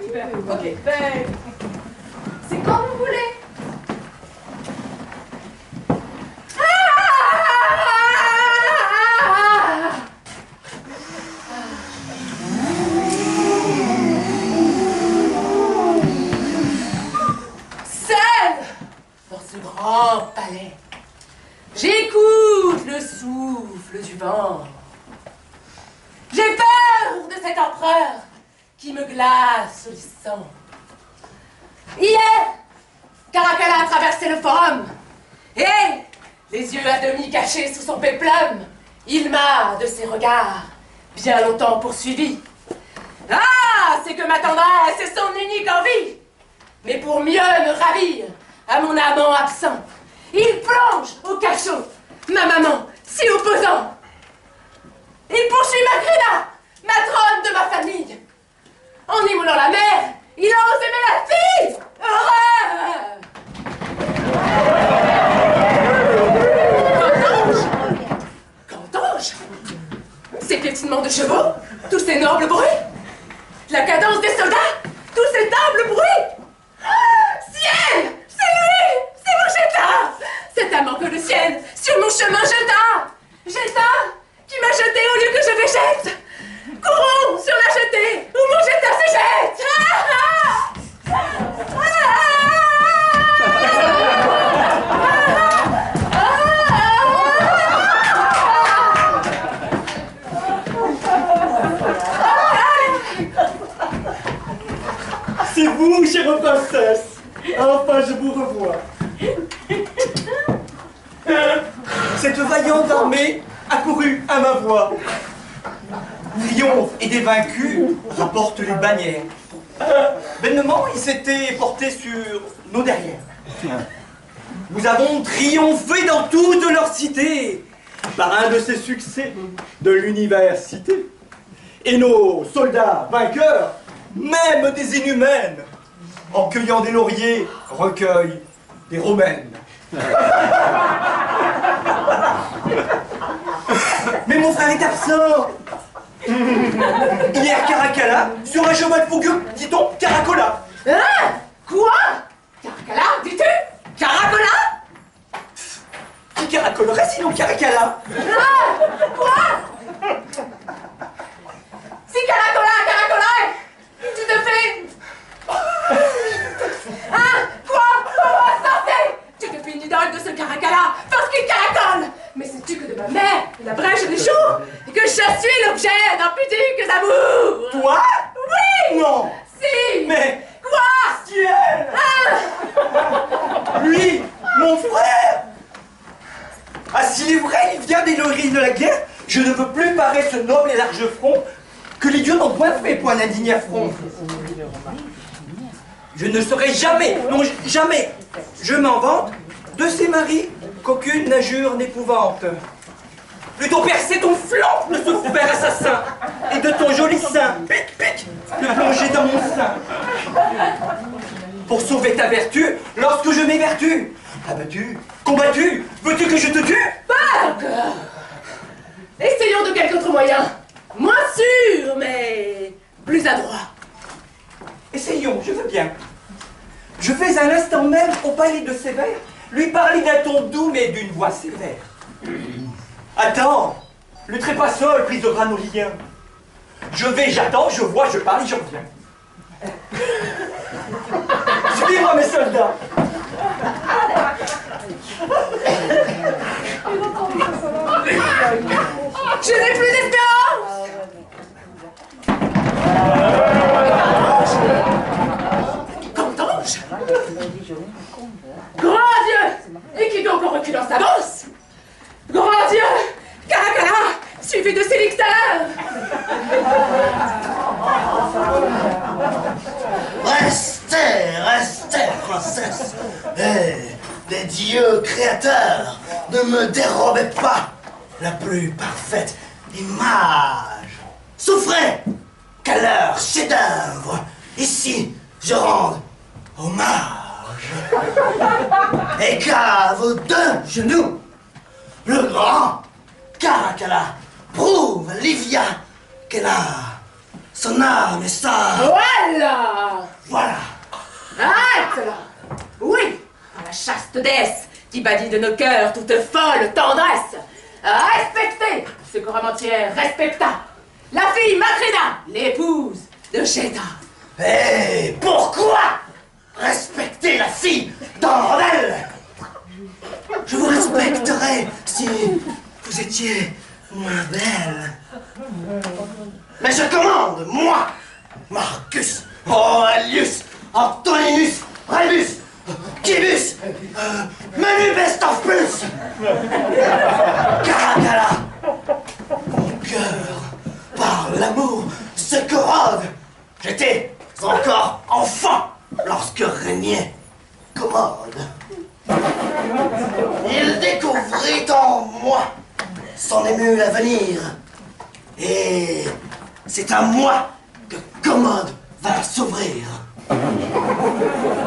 Super. Ok, ben... C'est quand vous voulez. Seul dans ce grand palais, j'écoute le souffle du vent. J'ai peur de cet empereur qui me glace le sang. Hier, Caracalla a traversé le forum et, les yeux à demi cachés sous son péplum, il m'a, de ses regards, bien longtemps poursuivi. Ah, c'est que ma tendresse est son unique envie. Mais pour mieux me ravir à mon amant absent, il plonge au cachot ma maman si opposant. Il poursuit ma Grena, matrone de ma famille. En émoulant la mère, il a osé aimer la fille. Heureux! Qu'entends-je? Ces piétinements de chevaux, tous ces nobles bruits, la cadence des soldats, tous ces nobles bruits. Ciel! C'est lui! C'est Mongetta! Cet amant que le ciel, sur mon chemin, jeta! Jeta! Qui m'a jeté au lieu que je végète! Courons sur la jetée où Mongetta se jette! C'est vous, chère princesse! Enfin, je vous revois. Cette vaillante armée accourut à ma voix. Triomphe et des vaincus rapportent les bannières. Vainement, ils s'étaient portés sur nos derrières. Nous avons triomphé dans toute leur cité par un de ces succès de l'université. Et nos soldats vainqueurs, même des inhumaines, en cueillant des lauriers, recueillent des romaines. Mais mon frère est absent. Hier, Caracalla, sur un cheval fougueux, dit-on Caracola. Hein? Quoi? Caracalla, dis-tu? Caracola? Qui caracolerait sinon Caracalla? Ah! Quoi? Si Caracola, Caracola, tu te fais... Hein? Quoi? Comment sortez? Tu te fais une idole de ce Caracalla parce qu'il caracole. Mais sais-tu que de ma mère, la brèche des jours, et que je suis l'objet d'un pudique amour? Toi? Oui! Non! Si! Mais... Quoi? Ciel! Ah! Lui, mon frère! Ah, s'il est vrai, il vient des lauriers de la guerre, je ne veux plus parer ce noble et large front que les dieux n'ont point fait, point d'indigne affront. Je ne serai jamais, non jamais, je m'en vante, de ces maris qu'aucune injure n'épouvante. Plutôt percer ton flanc de ce père assassin, et de ton joli sein, pic, pic, de plonger dans mon sein. Pour sauver ta vertu, lorsque je m'évertue, abattu, combattu, veux-tu que je te tue? Pas encore! Essayons de quelque autre moyen. Moins sûr, mais plus adroit. Essayons, je veux bien. Je vais à l'instant même au palais de Sévère lui parler d'un ton doux mais d'une voix sévère. Attends, le trépas seul brisera nos liens. Je vais, j'attends, je vois, je parle et je reviens. Suivez-moi mes soldats. Je n'ai plus d'espérance! Qu'entends-je? Grand Dieu! Et qui donc en reculant s'avance? Grand Dieu! Caracalla, suivi de ses licteurs! Restez, restez, princesse. Et les dieux créateurs, ne me dérobez pas la plus parfaite image. Souffrez qu'à leur chef-d'œuvre, ici, je rende hommage. Et qu'à vos deux genoux, le grand Caracalla prouve Livia qu'elle a son âme et sa... Voilà! Voilà. Arrête là! Oui, à la chaste déesse qui badit de nos cœurs toute folle tendresse. Respectez ce que Romantière respecta. La fille Macrina, l'épouse de Géta. Et pourquoi respecter la fille d'Andromède? Je vous respecterais si vous étiez moins belle. Mais je commande, moi, Marcus Aurelius Antoninus Rébus Quibus menu best of plus Caracalla. Mon cœur, par l'amour, se corrode. J'étais encore enfant lorsque régnait Commode. Il découvrit en moi son ému avenir. Et c'est à moi que Commode va s'ouvrir.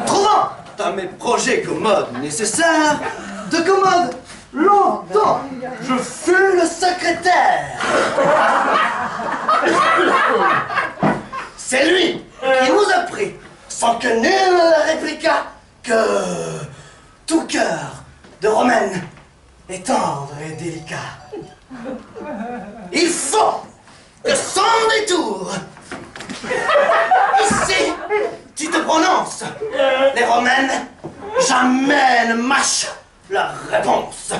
Trouvant dans mes projets Commode nécessaires, de Commode longtemps je fus le secrétaire. C'est lui qui nous a pris, sans que nul ne répliqua, que tout cœur de Romaine est tendre et délicat. Il faut que sans détour, ici, tu te prononces. Les Romaines jamais ne mâchent leur réponse.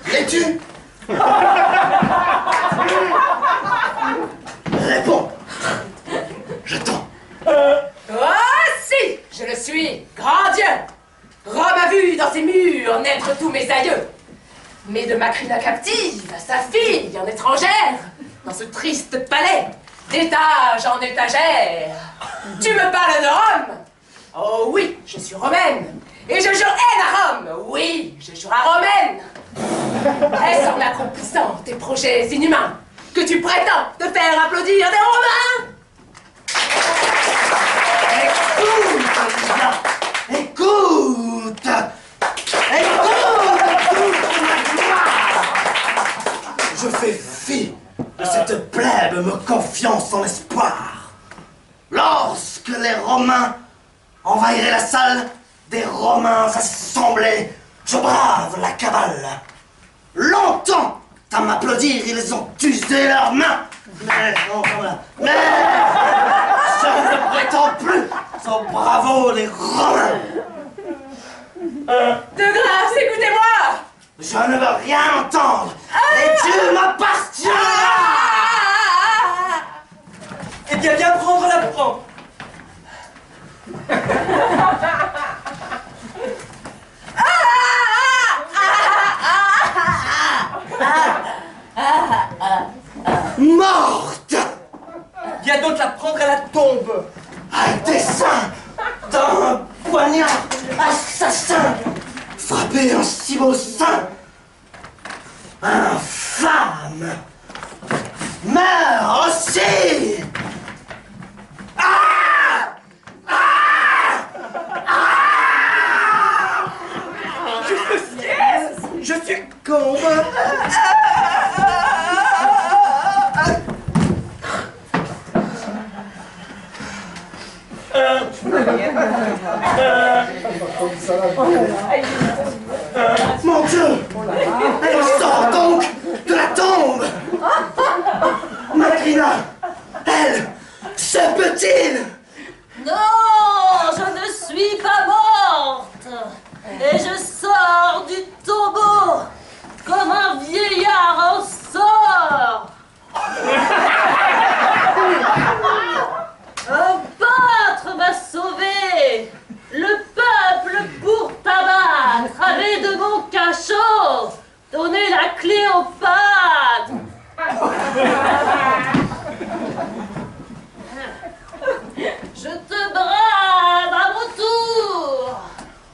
L'es-tu? Réponds. J'attends. Oh si, je le suis, grand Dieu. Rome a vu dans ses murs naître tous mes aïeux. Mais de Macrina captive, sa fille en étrangère, dans ce triste palais, d'étage en étagère. Tu me parles de Rome? Oh oui, je suis romaine. Et je jure haine à Rome. Oui, je jure à romaine. Est-ce en accomplissant tes projets inhumains que tu prétends te faire applaudir des Romains? Écoute, je fais fi de cette plèbe me confiant son espoir. Lorsque les Romains envahiraient la salle des Romains assemblés, je brave la cavale. Longtemps à m'applaudir, ils ont usé leurs mains. Mais je ne prétends plus au bravo des Romains. De grâce, écoutez-moi. Je ne veux rien entendre. Et tu m'appartiendras. Eh bien, viens prendre la prends. Morte. Viens donc la prendre à la tombe. À dessein d'un poignard assassin, frappé un si beau sein. Infâme. Meurs aussi. Ah! Je suis con. Mon Dieu! Elle sort donc de la tombe! Macrina, elle, se peut-il? Non, je ne suis pas morte. Et je sors du tombeau comme un vieillard en sort. Un pâtre m'a sauvé. Le peuple pour t'abattre avait de mon cachot donné la clé au pâtre. Je te brave à mon tour,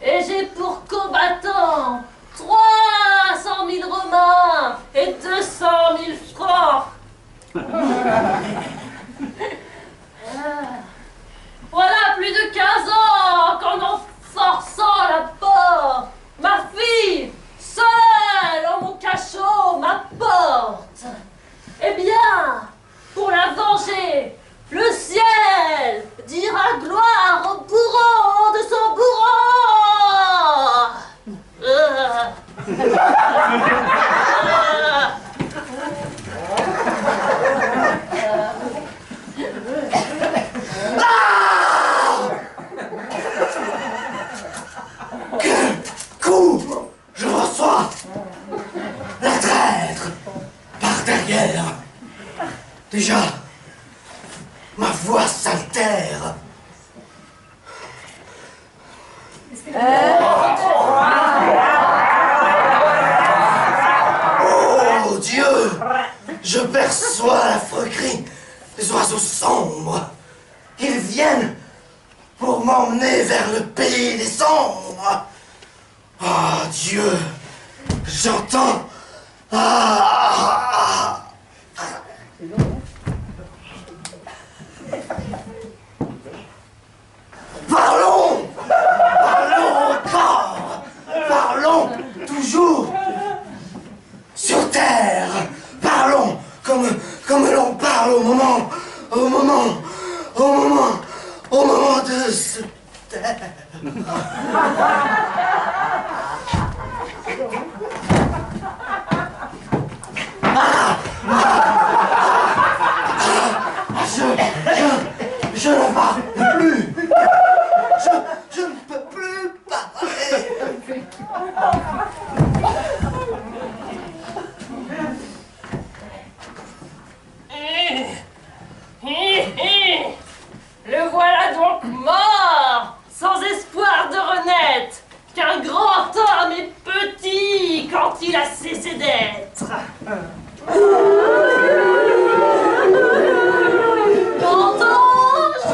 et j'ai pour combattants 300 000 Romains et 200 000 francs. Voilà plus de 15 ans qu'en forçant la porte, ma fille, seule en mon cachot, m'apporte. pour la venger. Le ciel dira gloire au bourreau de son bourreau. Quel coup je reçois! La traître par derrière. Déjà, ma voix s'altère. Oh Dieu! Je perçois l'affreux cri des oiseaux sombres. Ils viennent pour m'emmener vers le pays des ombres. Oh Dieu! J'entends. Parlons! Parlons encore! Parlons toujours! Sur terre! Parlons comme l'on parle au moment de se taire. Je ne parle plus. Je ne peux plus parler. Le voilà donc mort, sans espoir de renaître, qu'un grand homme est petit quand il a cessé d'être. Qu'entends-je?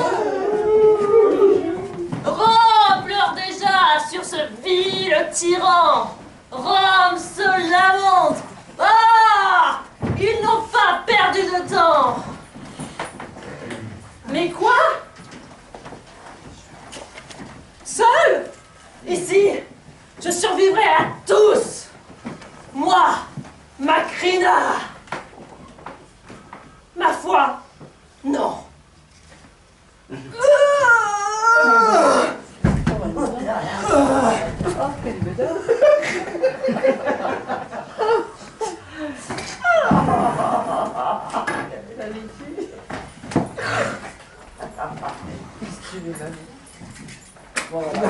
Rome pleure déjà sur ce vil tyran. Rome se lamente. Ah! Ils n'ont pas perdu de temps. Mais quoi? Seul? Ici, je survivrai à tous. Moi, Macrina. Ma foi, non. Voilà.